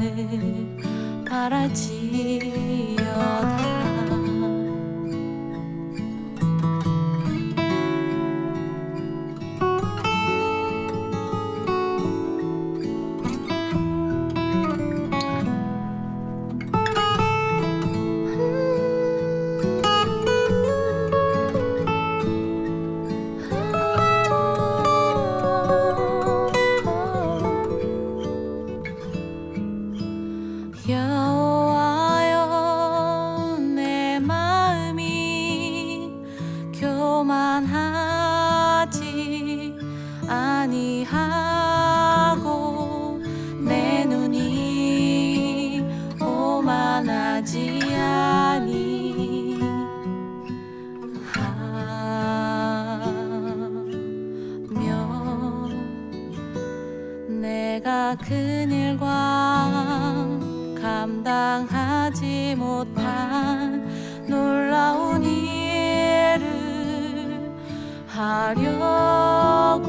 주님만을 바랄지어다. 여호와여, 내 마음이 교만하지 아니하고 내 눈이 오만하지 아니하며 내가 그늘과 감당하지 못한 놀라운 일을 하려고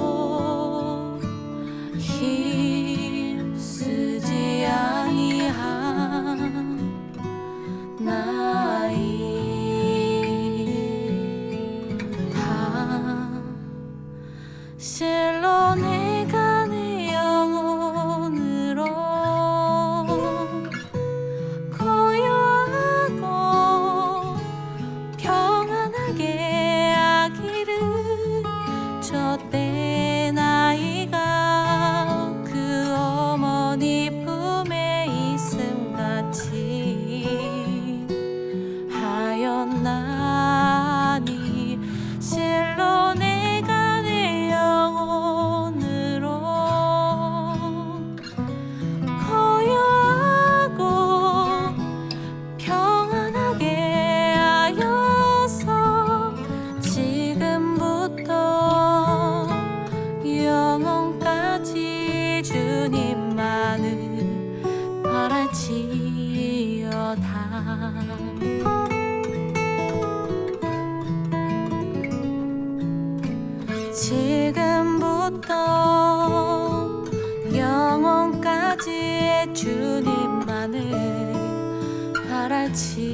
힘쓰지 아니하나이다. 실로 내가 내 영혼으로 고요하고 평안하게 하기를 젖된 아이가 그 어머니 품에 있음같이 하였나니 실로 내가 내 영혼으로 고요하고 평안하게 하여서 지금부터 영원까지 주님만을 바랄지어다. 지금부터 영원까지 주님만을 바랄지어다.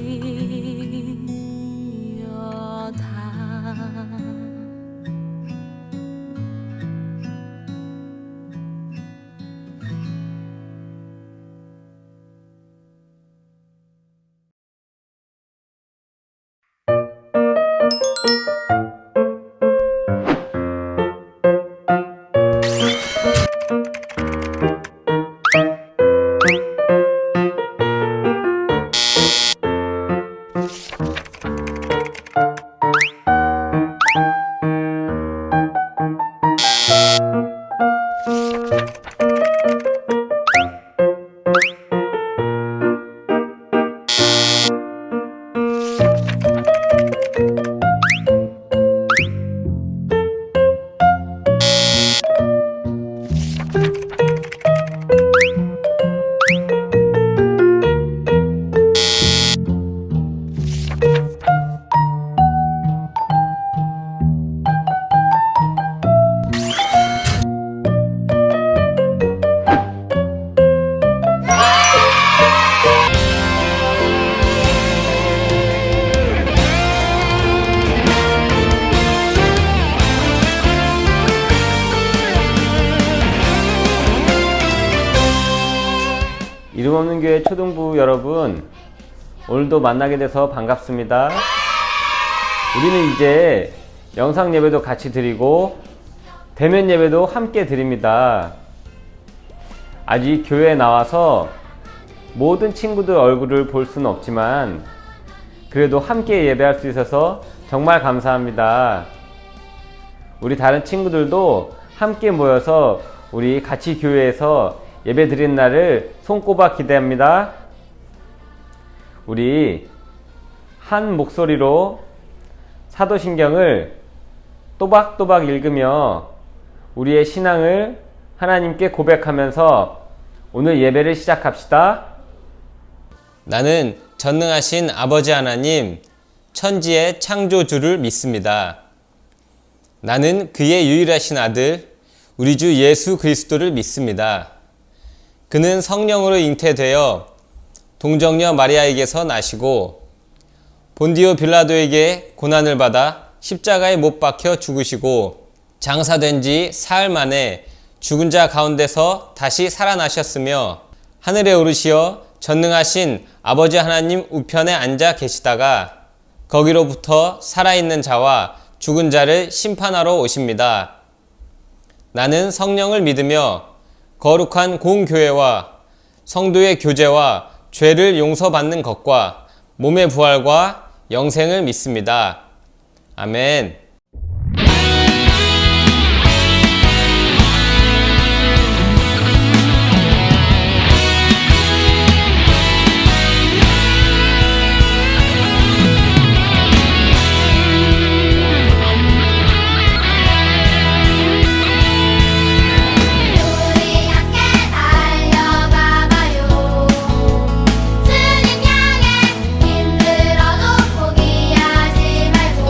이름 없는 교회 초등부 여러분, 오늘도 만나게 돼서 반갑습니다. 우리는 이제 영상 예배도 같이 드리고 대면 예배도 함께 드립니다. 아직 교회에 나와서 모든 친구들 얼굴을 볼 수는 없지만 그래도 함께 예배할 수 있어서 정말 감사합니다. 우리 다른 친구들도 함께 모여서 우리 같이 교회에서 예배 드리는 날을 손꼽아 기대합니다. 우리 한 목소리로 사도신경을 또박또박 읽으며 우리의 신앙을 하나님께 고백하면서 오늘 예배를 시작합시다. 나는 전능하신 아버지 하나님, 천지의 창조주를 믿습니다. 나는 그의 유일하신 아들, 우리 주 예수 그리스도를 믿습니다. 그는 성령으로 잉태되어 동정녀 마리아에게서 나시고 본디오 빌라도에게 고난을 받아 십자가에 못 박혀 죽으시고 장사된 지 사흘 만에 죽은 자 가운데서 다시 살아나셨으며 하늘에 오르시어 전능하신 아버지 하나님 우편에 앉아 계시다가 거기로부터 살아있는 자와 죽은 자를 심판하러 오십니다. 나는 성령을 믿으며 거룩한 공교회와 성도의 교제와 죄를 용서받는 것과 몸의 부활과 영생을 믿습니다. 아멘. 우리 함께 달려가봐요. 주님 향해 힘들어도 포기하지 말고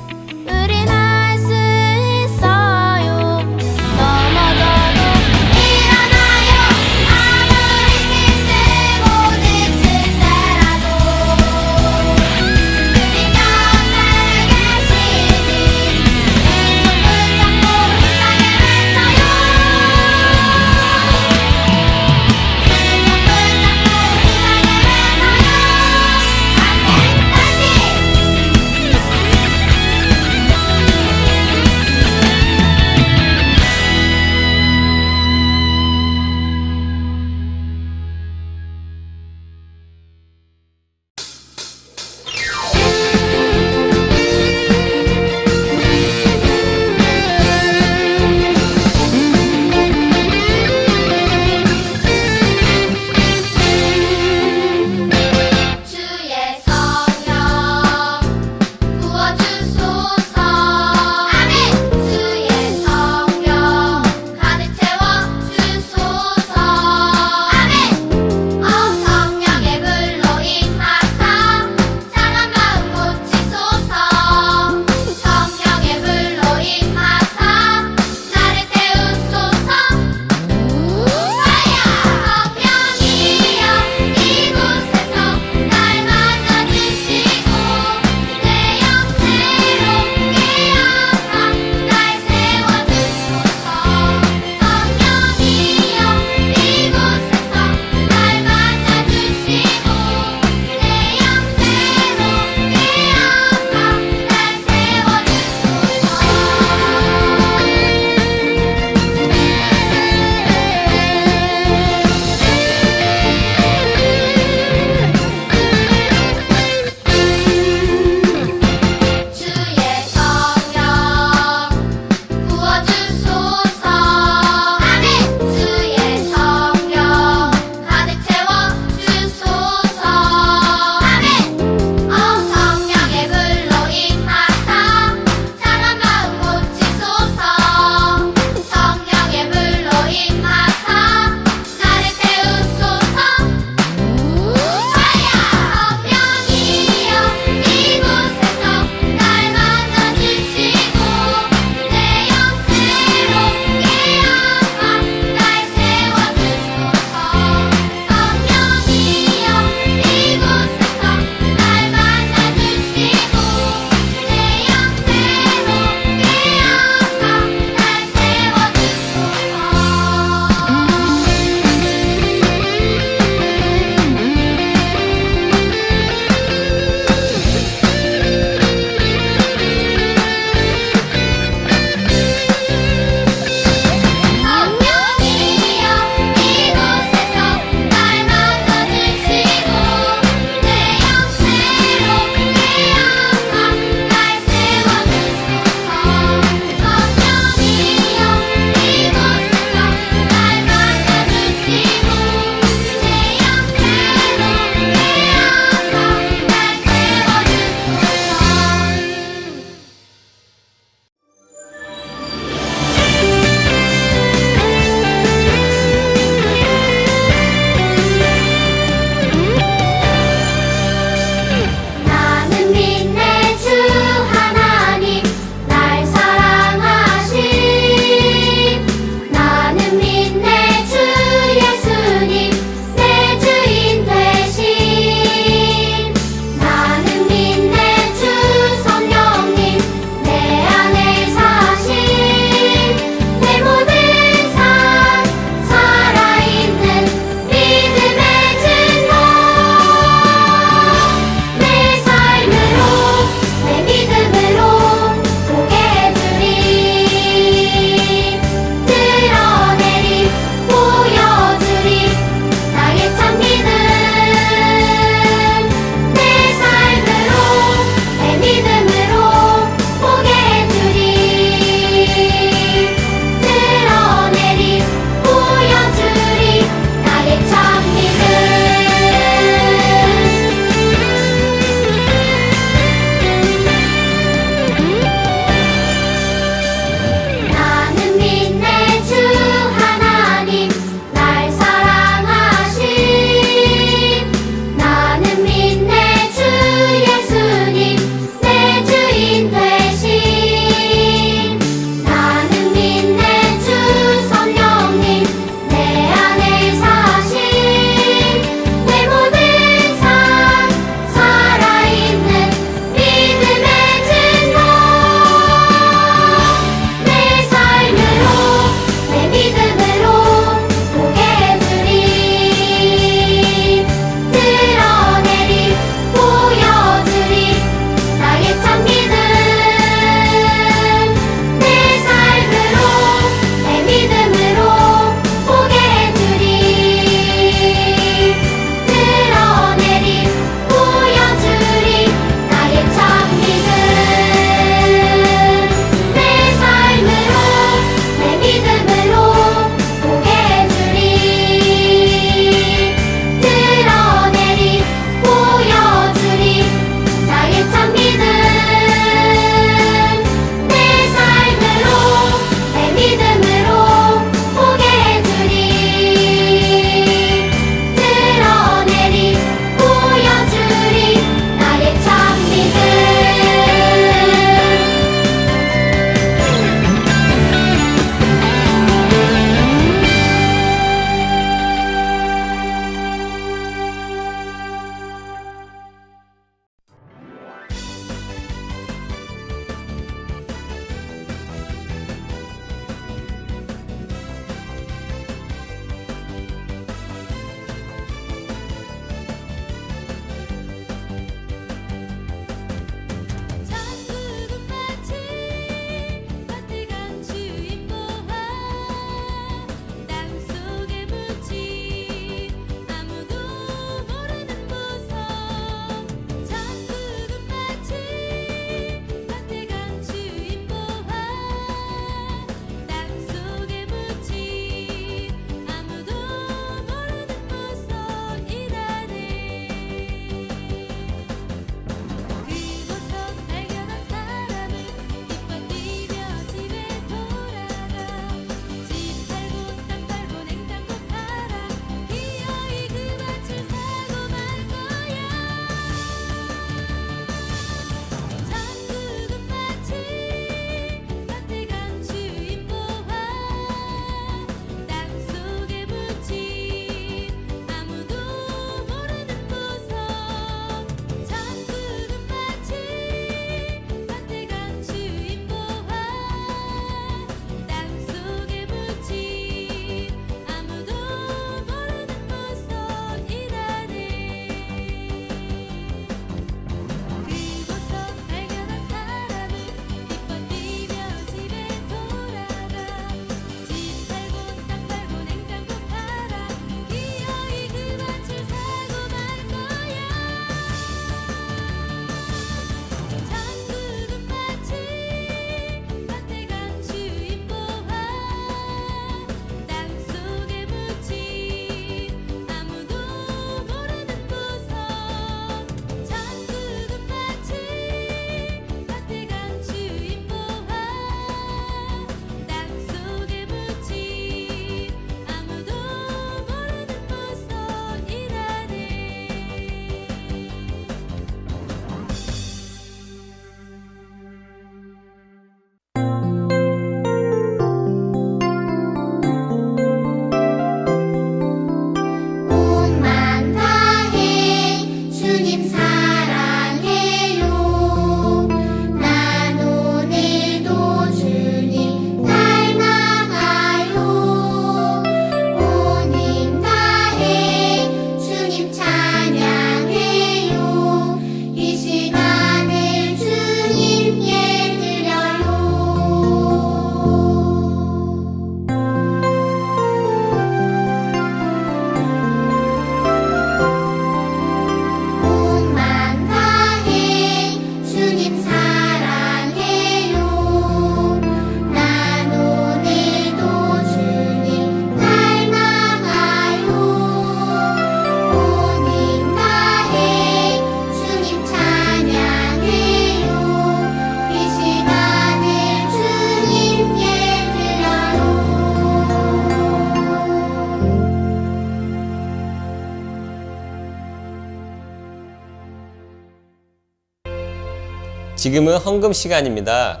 지금은 헌금 시간입니다.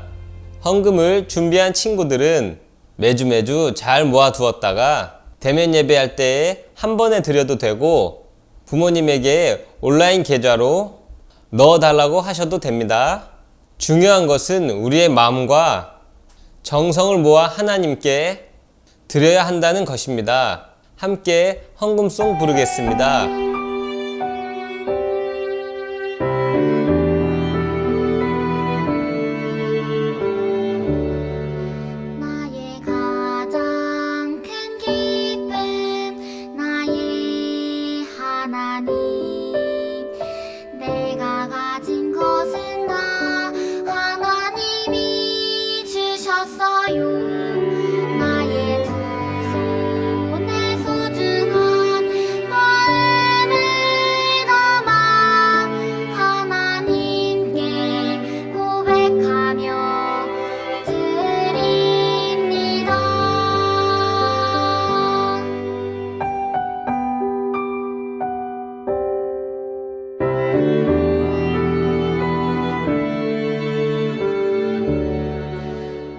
헌금을 준비한 친구들은 매주 잘 모아두었다가 대면 예배할 때에 한 번에 드려도 되고 부모님에게 온라인 계좌로 넣어달라고 하셔도 됩니다. 중요한 것은 우리의 마음과 정성을 모아 하나님께 드려야 한다는 것입니다. 함께 헌금송 부르겠습니다. 나의 가장 큰 기쁨 나의 하나님 내가 가진 것은 다 하나님이 주셨어요 나의 두 손에 소중한 마음을 담아 하나님께 고백하며 드립니다.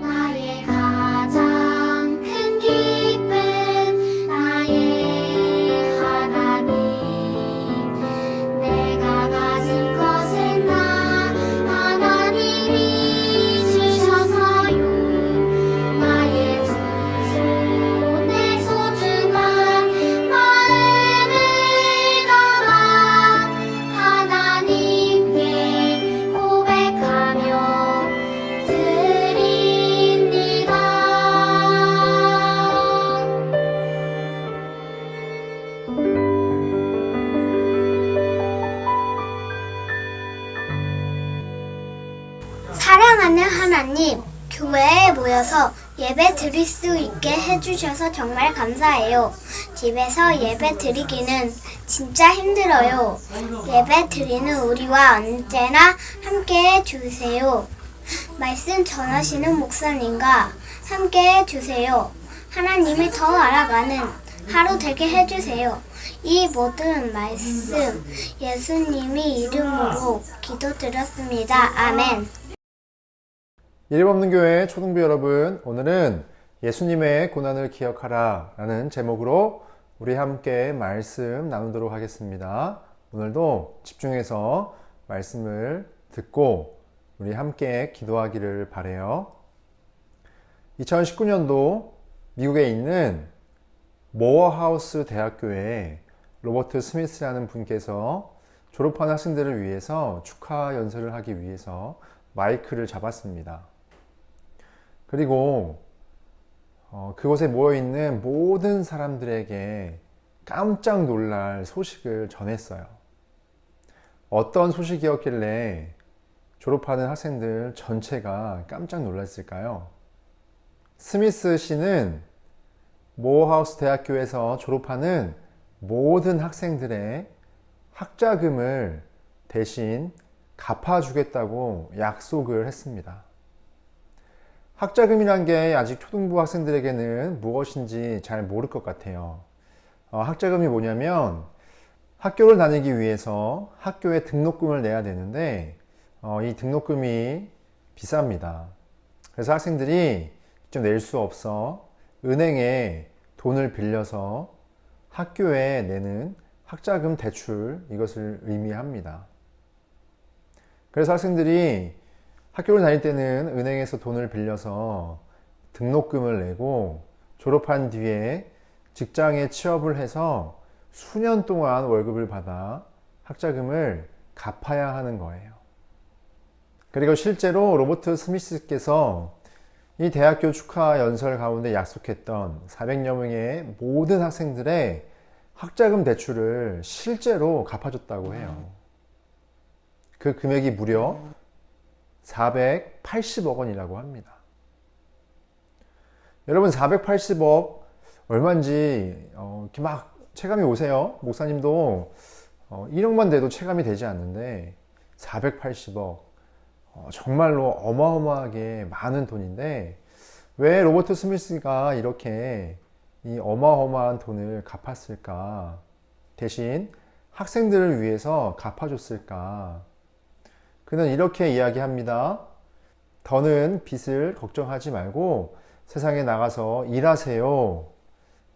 나의 가장 큰 기쁨 나의 하나님 내가 가진 것은 다 하나님이 주셔서요 나의 두 손에 소중한 마음을 담아 하나님께 고백하며 드립니다. 사랑하는 하나님, 교회에 모여서 예배 드릴 수 있게 해주셔서 정말 감사해요. 집에서 예배 드리기는 진짜 힘들어요. 예배 드리는 우리와 언제나 함께 해주세요. 말씀 전하시는 목사님과 함께 해주세요. 하나님을 더 알아가는 하루 되게 해주세요. 이 모든 말씀 예수님이 이름으로 기도드렸습니다. 아멘. 이름 없는 교회 초등부 여러분, 오늘은 예수님의 고난을 기억하라 라는 제목으로 우리 함께 말씀 나누도록 하겠습니다. 오늘도 집중해서 말씀을 듣고 우리 함께 기도하기를 바라요. 2019년도 미국에 있는 모어하우스 대학교에 로버트 스미스라는 분께서 졸업한 학생들을 위해서 축하 연설을 하기 위해서 마이크를 잡았습니다. 그리고 그곳에 모여있는 모든 사람들에게 깜짝 놀랄 소식을 전했어요. 어떤 소식이었길래 졸업하는 학생들 전체가 깜짝 놀랐을까요? 스미스 씨는 모어하우스 대학교에서 졸업하는 모든 학생들의 학자금을 대신 갚아주겠다고 약속을 했습니다. 학자금이란 게 아직 초등부 학생들에게는 무엇인지 잘 모를 것 같아요. 학자금이 뭐냐면 학교를 다니기 위해서 학교에 등록금을 내야 되는데 이 등록금이 비쌉니다. 그래서 학생들이 직접 낼 수 없어 은행에 돈을 빌려서 학교에 내는 학자금 대출, 이것을 의미합니다. 그래서 학생들이 학교를 다닐 때는 은행에서 돈을 빌려서 등록금을 내고 졸업한 뒤에 직장에 취업을 해서 수년 동안 월급을 받아 학자금을 갚아야 하는 거예요. 그리고 실제로 로버트 스미스께서 이 대학교 축하 연설 가운데 약속했던 400여 명의 모든 학생들의 학자금 대출을 실제로 갚아줬다고 해요. 그 금액이 무려 480억 원이라고 합니다. 여러분, 480억 얼마인지 이렇게 막 체감이 오세요? 목사님도 1억만 돼도 체감이 되지 않는데 480억 정말로 어마어마하게 많은 돈인데 왜 로버트 스미스가 이렇게 이 어마어마한 돈을 갚았을까? 대신 학생들을 위해서 갚아줬을까? 그는 이렇게 이야기합니다. 더는 빚을 걱정하지 말고 세상에 나가서 일하세요.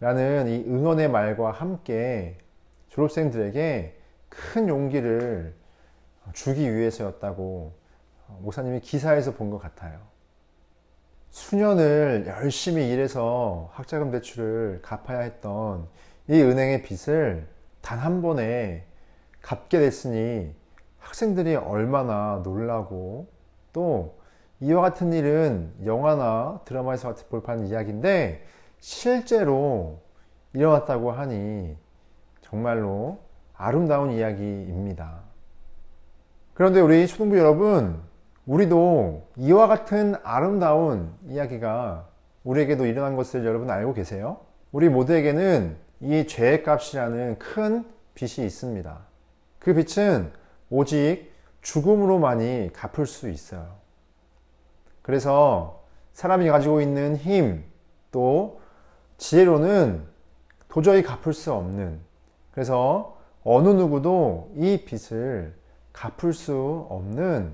라는 이 응원의 말과 함께 졸업생들에게 큰 용기를 주기 위해서였다고 목사님이 기사에서 본 것 같아요. 수년을 열심히 일해서 학자금 대출을 갚아야 했던 이 은행의 빚을 단 한 번에 갚게 됐으니 학생들이 얼마나 놀라고, 또 이와 같은 일은 영화나 드라마에서 볼 법한 이야기인데 실제로 일어났다고 하니 정말로 아름다운 이야기입니다. 그런데 우리 초등부 여러분, 우리도 이와 같은 아름다운 이야기가 우리에게도 일어난 것을 여러분 알고 계세요? 우리 모두에게는 이 죄의 값이라는 큰 빚이 있습니다. 그 빚은 오직 죽음으로만이 갚을 수 있어요. 그래서 사람이 가지고 있는 힘, 또 지혜로는 도저히 갚을 수 없는, 그래서 어느 누구도 이 빚을 갚을 수 없는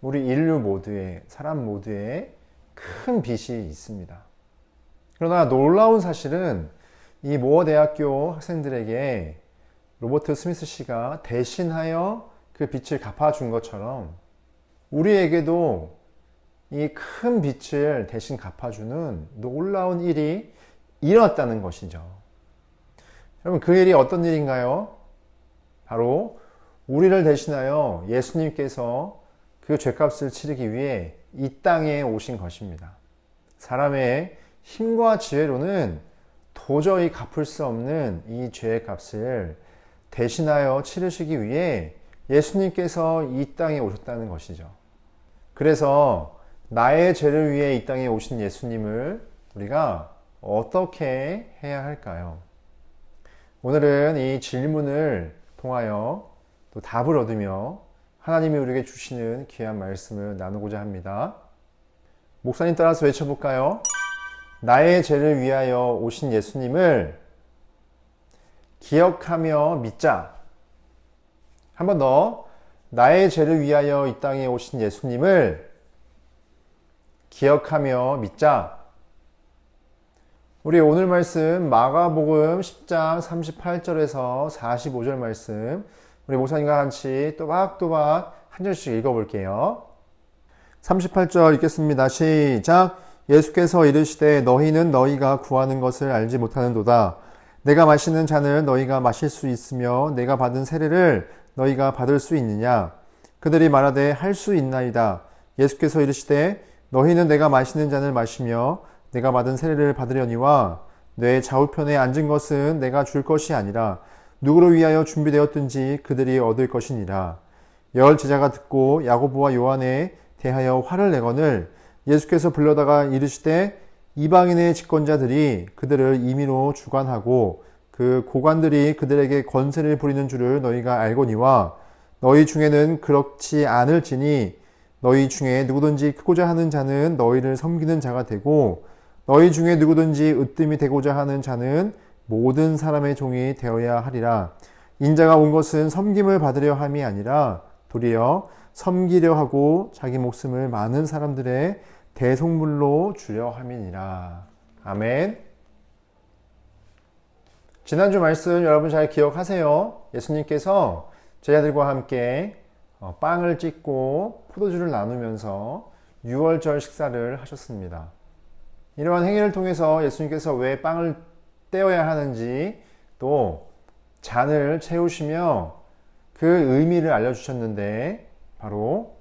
우리 인류 모두의, 사람 모두의 큰 빚이 있습니다. 그러나 놀라운 사실은 이 모어 대학교 학생들에게 로버트 스미스 씨가 대신하여 그 빚을 갚아준 것처럼 우리에게도 이 큰 빚을 대신 갚아주는 놀라운 일이 일어났다는 것이죠. 여러분, 그 일이 어떤 일인가요? 바로 우리를 대신하여 예수님께서 그 죄값을 치르기 위해 이 땅에 오신 것입니다. 사람의 힘과 지혜로는 도저히 갚을 수 없는 이 죄의 값을 대신하여 치르시기 위해 예수님께서 이 땅에 오셨다는 것이죠. 그래서 나의 죄를 위해 이 땅에 오신 예수님을 우리가 어떻게 해야 할까요? 오늘은 이 질문을 통하여 또 답을 얻으며 하나님이 우리에게 주시는 귀한 말씀을 나누고자 합니다. 목사님 따라서 외쳐볼까요? 나의 죄를 위하여 오신 예수님을 기억하며 믿자. 한 번 더. 나의 죄를 위하여 이 땅에 오신 예수님을 기억하며 믿자. 우리 오늘 말씀 마가복음 10장 38절에서 45절 말씀, 우리 목사님과 같이 또박또박 한 절씩 읽어볼게요. 38절 읽겠습니다. 시작. 예수께서 이르시되 너희는 너희가 구하는 것을 알지 못하는도다. 내가 마시는 잔을 너희가 마실 수 있으며 내가 받은 세례를 너희가 받을 수 있느냐? 그들이 말하되 할 수 있나이다. 예수께서 이르시되 너희는 내가 마시는 잔을 마시며 내가 받은 세례를 받으려니와 내 좌우편에 앉은 것은 내가 줄 것이 아니라 누구를 위하여 준비되었든지 그들이 얻을 것이니라. 열 제자가 듣고 야고보와 요한에 대하여 화를 내거늘 예수께서 불러다가 이르시되 이방인의 집권자들이 그들을 임의로 주관하고 그 고관들이 그들에게 권세를 부리는 줄을 너희가 알거니와 너희 중에는 그렇지 않을지니 너희 중에 누구든지 크고자 하는 자는 너희를 섬기는 자가 되고 너희 중에 누구든지 으뜸이 되고자 하는 자는 모든 사람의 종이 되어야 하리라. 인자가 온 것은 섬김을 받으려 함이 아니라 도리어 섬기려 하고 자기 목숨을 많은 사람들의 대속물로 주려 함이니라. 아멘. 지난주 말씀 여러분 잘 기억하세요. 예수님께서 제자들과 함께 빵을 찢고 포도주를 나누면서 유월절 식사를 하셨습니다. 이러한 행위를 통해서 예수님께서 왜 빵을 떼어야 하는지 또 잔을 채우시며 그 의미를 알려주셨는데, 바로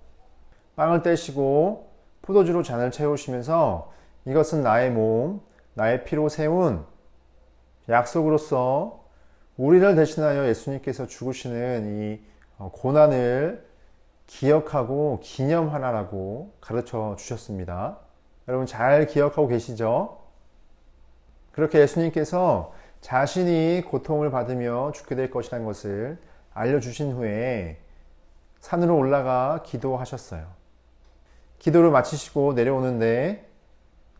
빵을 떼시고 포도주로 잔을 채우시면서 이것은 나의 몸, 나의 피로 세운 약속으로서 우리를 대신하여 예수님께서 죽으시는 이 고난을 기억하고 기념하라고 가르쳐 주셨습니다. 여러분 잘 기억하고 계시죠? 그렇게 예수님께서 자신이 고통을 받으며 죽게 될 것이라는 것을 알려주신 후에 산으로 올라가 기도하셨어요. 기도를 마치시고 내려오는데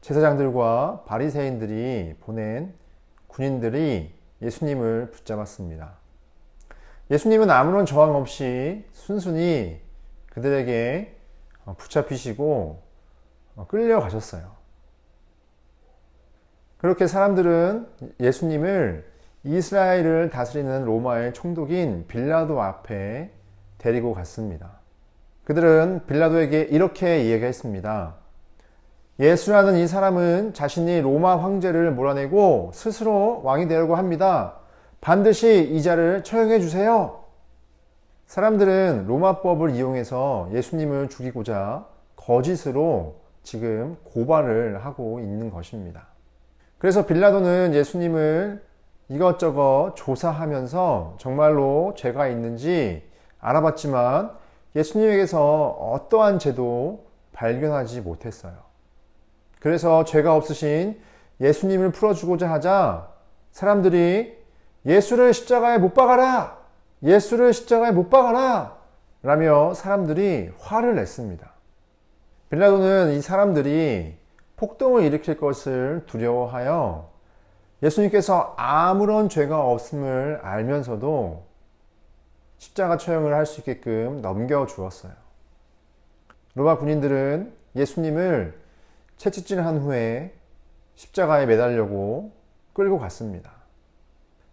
제사장들과 바리새인들이 보낸 군인들이 예수님을 붙잡았습니다. 예수님은 아무런 저항 없이 순순히 그들에게 붙잡히시고 끌려가셨어요. 그렇게 사람들은 예수님을 이스라엘을 다스리는 로마의 총독인 빌라도 앞에 데리고 갔습니다. 그들은 빌라도에게 이렇게 이야기했습니다. 예수라는 이 사람은 자신이 로마 황제를 몰아내고 스스로 왕이 되려고 합니다. 반드시 이 자를 처형해 주세요. 사람들은 로마법을 이용해서 예수님을 죽이고자 거짓으로 지금 고발을 하고 있는 것입니다. 그래서 빌라도는 예수님을 이것저것 조사하면서 정말로 죄가 있는지 알아봤지만 예수님에게서 어떠한 죄도 발견하지 못했어요. 그래서 죄가 없으신 예수님을 풀어주고자 하자 사람들이 예수를 십자가에 못 박아라! 예수를 십자가에 못 박아라! 라며 사람들이 화를 냈습니다. 빌라도는 이 사람들이 폭동을 일으킬 것을 두려워하여 예수님께서 아무런 죄가 없음을 알면서도 십자가 처형을 할 수 있게끔 넘겨주었어요. 로마 군인들은 예수님을 채찍질한 후에 십자가에 매달려고 끌고 갔습니다.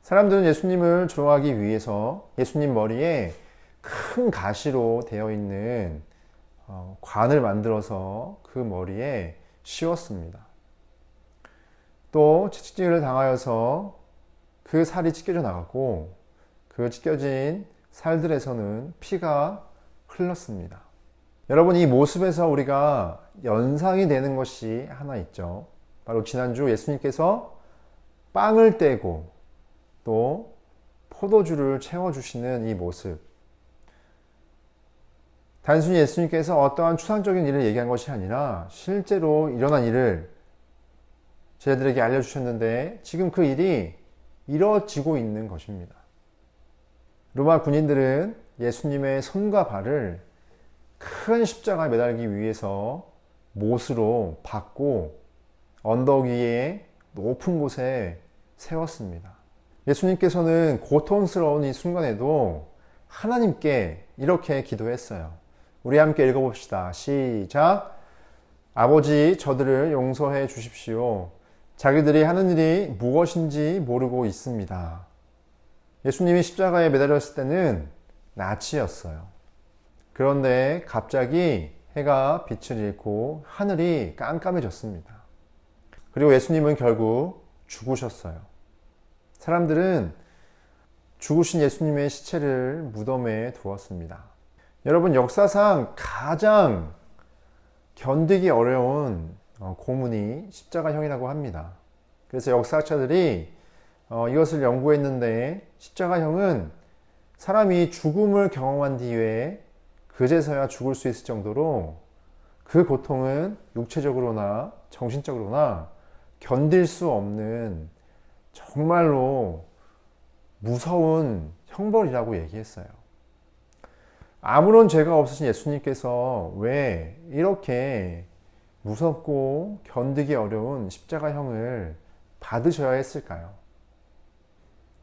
사람들은 예수님을 조롱하기 위해서 예수님 머리에 큰 가시로 되어 있는 관을 만들어서 그 머리에 씌웠습니다. 또 채찍질을 당하여서 그 살이 찢겨져 나갔고 그 찢겨진 살들에서는 피가 흘렀습니다. 여러분, 이 모습에서 우리가 연상이 되는 것이 하나 있죠. 바로 지난주 예수님께서 빵을 떼고 또 포도주를 채워주시는 이 모습. 단순히 예수님께서 어떠한 추상적인 일을 얘기한 것이 아니라 실제로 일어난 일을 제자들에게 알려주셨는데 지금 그 일이 이루어지고 있는 것입니다. 로마 군인들은 예수님의 손과 발을 큰 십자가에 매달기 위해서 못으로 박고 언덕 위에 높은 곳에 세웠습니다. 예수님께서는 고통스러운 이 순간에도 하나님께 이렇게 기도했어요. 우리 함께 읽어봅시다. 시작. 아버지, 저들을 용서해 주십시오. 자기들이 하는 일이 무엇인지 모르고 있습니다. 예수님이 십자가에 매달렸을 때는 낮이었어요. 그런데 갑자기 해가 빛을 잃고 하늘이 깜깜해졌습니다. 그리고 예수님은 결국 죽으셨어요. 사람들은 죽으신 예수님의 시체를 무덤에 두었습니다. 여러분, 역사상 가장 견디기 어려운 고문이 십자가형이라고 합니다. 그래서 역사학자들이 이것을 연구했는데 십자가형은 사람이 죽음을 경험한 뒤에 그제서야 죽을 수 있을 정도로 그 고통은 육체적으로나 정신적으로나 견딜 수 없는 정말로 무서운 형벌이라고 얘기했어요. 아무런 죄가 없으신 예수님께서 왜 이렇게 무섭고 견디기 어려운 십자가형을 받으셔야 했을까요?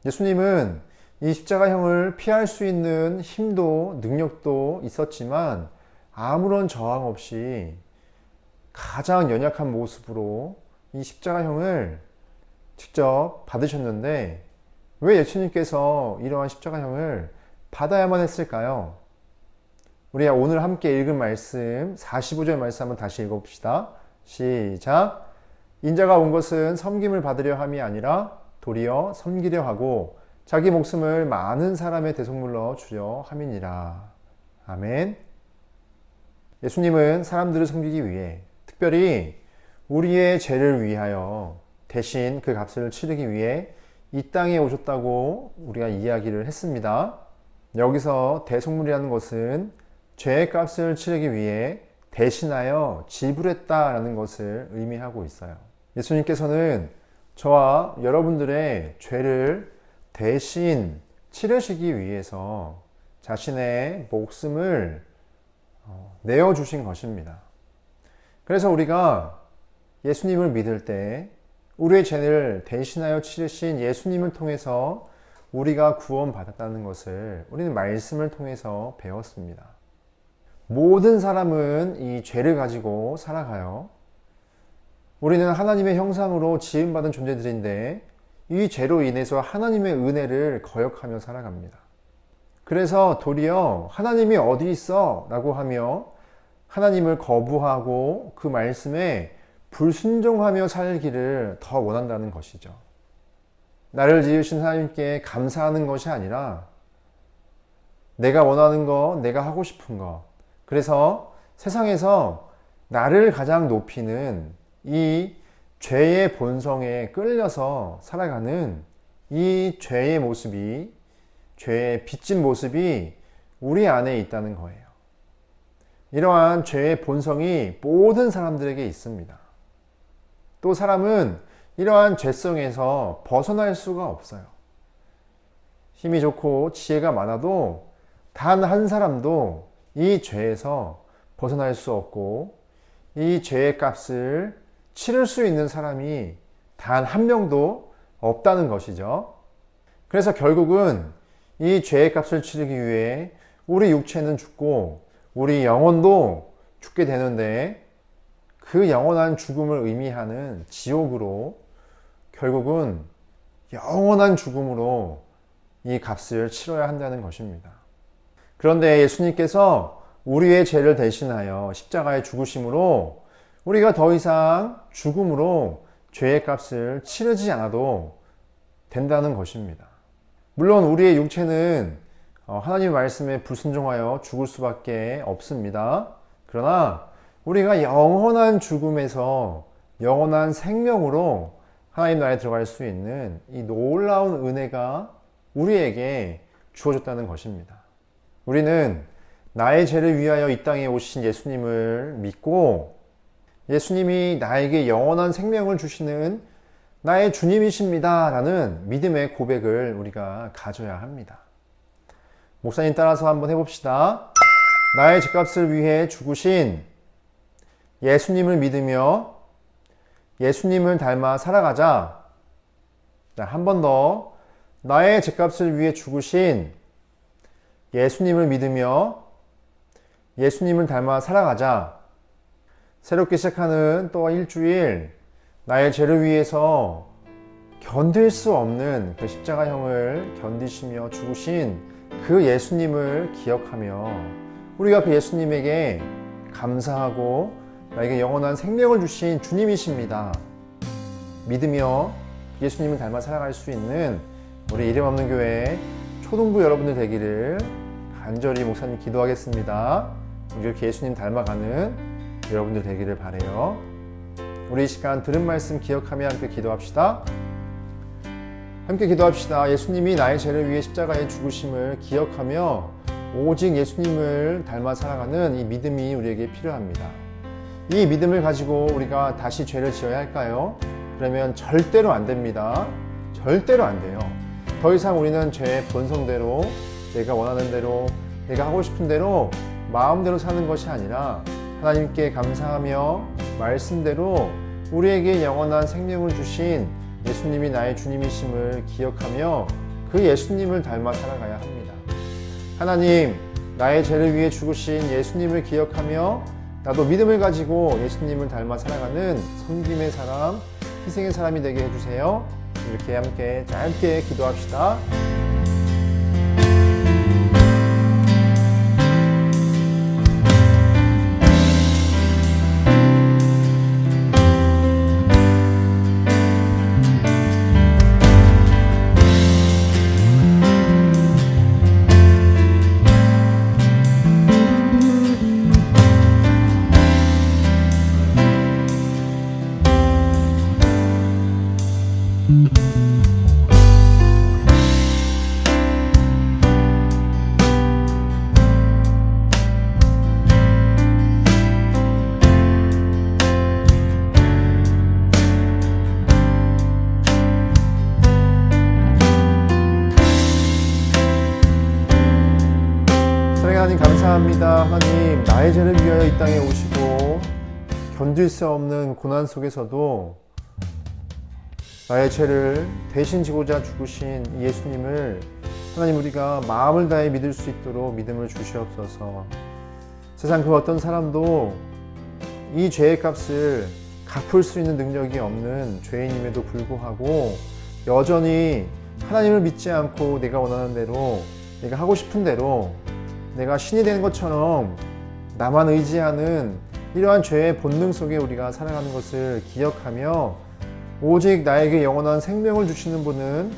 예수님은 이 십자가형을 피할 수 있는 힘도 능력도 있었지만 아무런 저항 없이 가장 연약한 모습으로 이 십자가형을 직접 받으셨는데 왜 예수님께서 이러한 십자가형을 받아야만 했을까요? 우리 오늘 함께 읽은 말씀 45절 말씀 한번 다시 읽어봅시다. 시작. 인자가 온 것은 섬김을 받으려 함이 아니라 도리어 섬기려 하고 자기 목숨을 많은 사람의 대속물로 주려 함이니라. 아멘. 예수님은 사람들을 섬기기 위해 특별히 우리의 죄를 위하여 대신 그 값을 치르기 위해 이 땅에 오셨다고 우리가 이야기를 했습니다. 여기서 대속물이라는 것은 죄의 값을 치르기 위해 대신하여 지불했다라는 것을 의미하고 있어요. 예수님께서는 저와 여러분들의 죄를 대신 치르시기 위해서 자신의 목숨을 내어주신 것입니다. 그래서 우리가 예수님을 믿을 때 우리의 죄를 대신하여 치르신 예수님을 통해서 우리가 구원받았다는 것을 우리는 말씀을 통해서 배웠습니다. 모든 사람은 이 죄를 가지고 살아가요. 우리는 하나님의 형상으로 지음받은 존재들인데 이 죄로 인해서 하나님의 은혜를 거역하며 살아갑니다. 그래서 도리어 하나님이 어디 있어? 라고 하며 하나님을 거부하고 그 말씀에 불순종하며 살기를 더 원한다는 것이죠. 나를 지으신 하나님께 감사하는 것이 아니라 내가 원하는 거, 내가 하고 싶은 거. 그래서 세상에서 나를 가장 높이는 이 죄의 본성에 끌려서 살아가는 이 죄의 모습이, 죄의 빚진 모습이 우리 안에 있다는 거예요. 이러한 죄의 본성이 모든 사람들에게 있습니다. 또 사람은 이러한 죄성에서 벗어날 수가 없어요. 힘이 좋고 지혜가 많아도 단 한 사람도 이 죄에서 벗어날 수 없고 이 죄의 값을 치를 수 있는 사람이 단 한 명도 없다는 것이죠. 그래서 결국은 이 죄의 값을 치르기 위해 우리 육체는 죽고 우리 영혼도 죽게 되는데 그 영원한 죽음을 의미하는 지옥으로 결국은 영원한 죽음으로 이 값을 치러야 한다는 것입니다. 그런데 예수님께서 우리의 죄를 대신하여 십자가에 죽으심으로 우리가 더 이상 죽음으로 죄의 값을 치르지 않아도 된다는 것입니다. 물론 우리의 육체는 하나님의 말씀에 불순종하여 죽을 수밖에 없습니다. 그러나 우리가 영원한 죽음에서 영원한 생명으로 하나님 나라에 들어갈 수 있는 이 놀라운 은혜가 우리에게 주어졌다는 것입니다. 우리는 나의 죄를 위하여 이 땅에 오신 예수님을 믿고 예수님이 나에게 영원한 생명을 주시는 나의 주님이십니다 라는 믿음의 고백을 우리가 가져야 합니다. 목사님 따라서 한번 해봅시다. 나의 죄값을 위해 죽으신 예수님을 믿으며 예수님을 닮아 살아가자. 한 번 더. 나의 죄값을 위해 죽으신 예수님을 믿으며 예수님을 닮아 살아가자. 새롭게 시작하는 또 일주일, 나의 죄를 위해서 견딜 수 없는 그 십자가형을 견디시며 죽으신 그 예수님을 기억하며 우리가 그 예수님에게 감사하고 나에게 영원한 생명을 주신 주님이십니다. 믿으며 예수님을 닮아 살아갈 수 있는 우리 이름 없는 교회 초등부 여러분들 되기를 간절히 목사님 기도하겠습니다. 이렇게 예수님 닮아가는 여러분들 되기를 바라요. 우리 이 시간 들은 말씀 기억하며 함께 기도합시다. 함께 기도합시다. 예수님이 나의 죄를 위해 십자가에 죽으심을 기억하며 오직 예수님을 닮아 살아가는 이 믿음이 우리에게 필요합니다. 이 믿음을 가지고 우리가 다시 죄를 지어야 할까요? 그러면 절대로 안 됩니다. 절대로 안 돼요. 더 이상 우리는 죄의 본성대로 내가 원하는 대로 내가 하고 싶은 대로 마음대로 사는 것이 아니라 하나님께 감사하며 말씀대로 우리에게 영원한 생명을 주신 예수님이 나의 주님이심을 기억하며 그 예수님을 닮아 살아가야 합니다. 하나님, 나의 죄를 위해 죽으신 예수님을 기억하며 나도 믿음을 가지고 예수님을 닮아 살아가는 섬김의 사람, 희생의 사람이 되게 해주세요. 이렇게 함께 짧게 기도합시다. 하나님 감사합니다. 하나님, 나의 죄를 위하여 이 땅에 오시고 견딜 수 없는 고난 속에서도 나의 죄를 대신 지고자 죽으신 예수님을 하나님 우리가 마음을 다해 믿을 수 있도록 믿음을 주시옵소서. 세상 그 어떤 사람도 이 죄의 값을 갚을 수 있는 능력이 없는 죄인임에도 불구하고 여전히 하나님을 믿지 않고 내가 원하는 대로, 내가 하고 싶은 대로, 내가 신이 되는 것처럼 나만 의지하는 이러한 죄의 본능 속에 우리가 살아가는 것을 기억하며 오직 나에게 영원한 생명을 주시는 분은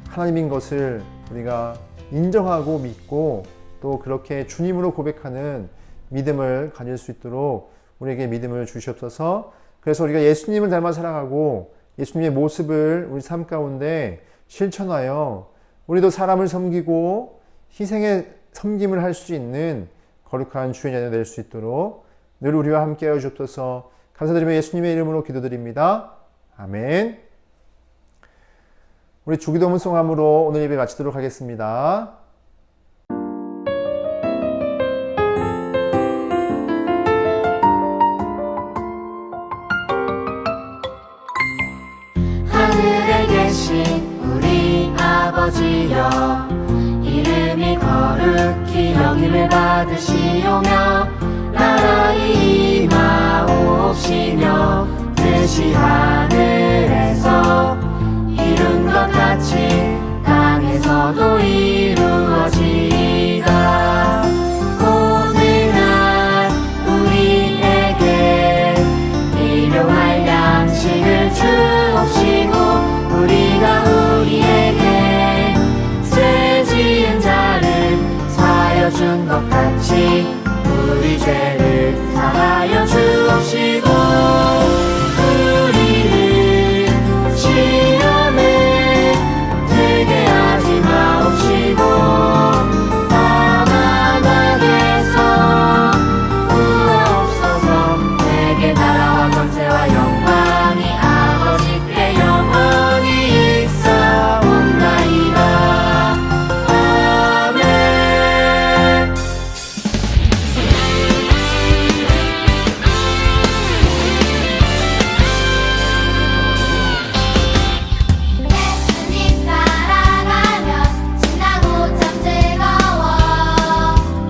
하나님인 것을 우리가 인정하고 믿고 또 그렇게 주님으로 고백하는 믿음을 가질 수 있도록 우리에게 믿음을 주시옵소서. 그래서 우리가 예수님을 닮아 살아가고 예수님의 모습을 우리 삶 가운데 실천하여 우리도 사람을 섬기고 희생의 섬김을 할 수 있는 거룩한 주의 자녀 될 수 있도록 늘 우리와 함께 하여 주옵소서. 감사드리며 예수님의 이름으로 기도드립니다. 아멘. 우리 주기도문 송함으로 오늘 예배 마치도록 하겠습니다. 하늘에 계신 우리 아버지여, 이름이 거룩히 여김을 받으시오며 나라의 임하옵시며 뜻이 하늘에서 이룬 것 같이 땅에서도 이루어지이다. 오늘날 우리에게 일용할 양식을 주옵시고 우리가 우리에게 죄 지은 자를 사하여 준 것 같이 우리 죄를 사하여 주옵시고 우리를 시험에 들게 하지 마옵시고 다만 악에서 구하옵소서. 내게 나라와 권세와 영광이 아버지께 영원히 있사옵나이다. 아멘. 예수님 따라가면 신나고 참 즐거워.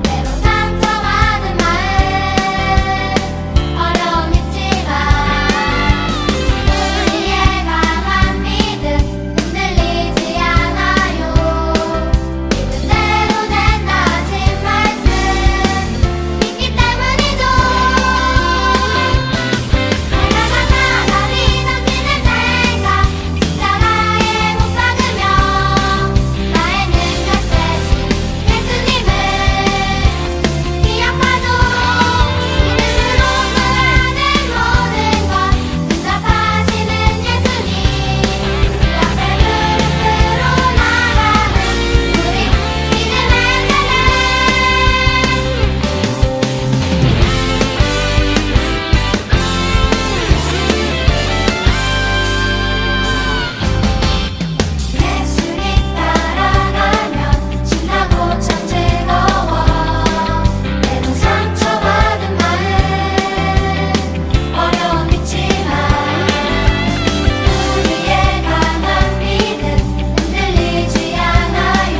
때로 상처받은 마음 어려움 있지만 우리의 강한 믿음 흔들리지 않아요. 믿음대로 된다 하신 말씀 믿기 때문이죠. 내가 사랑이 넘치는 생각 십자가에 못 박으며 나의 능력 되신 예수님을 기억하죠. 믿음으로 구하는 모든 것 응답하시는 예수님, 그 앞에 무릎으로 나가는 우리 믿음의 예수님 따라가면 신나고 참 즐거워. 때로 상처받은 마음 어려움 있지만 우리의 강한 믿음 흔들리지 않아요.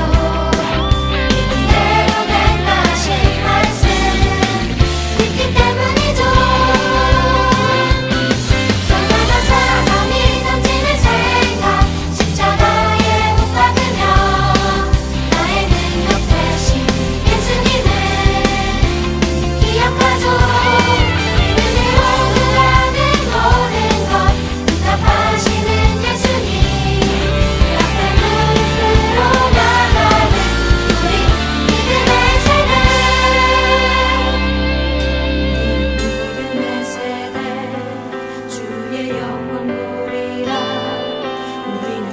믿음대로 된다 하신 말씀 믿기 때문이죠. 얼마나 사랑이 넘치는 생각 십자가에 못 박으며 나의 능력 되신 예수님을 기억하죠. 믿음으로 구하는 모든 것 응답하시는 예수님, 그 앞에 무릎으로 나가는 우리 믿음의 세대. 믿음의 세대 주의 영광 보리라. 우리는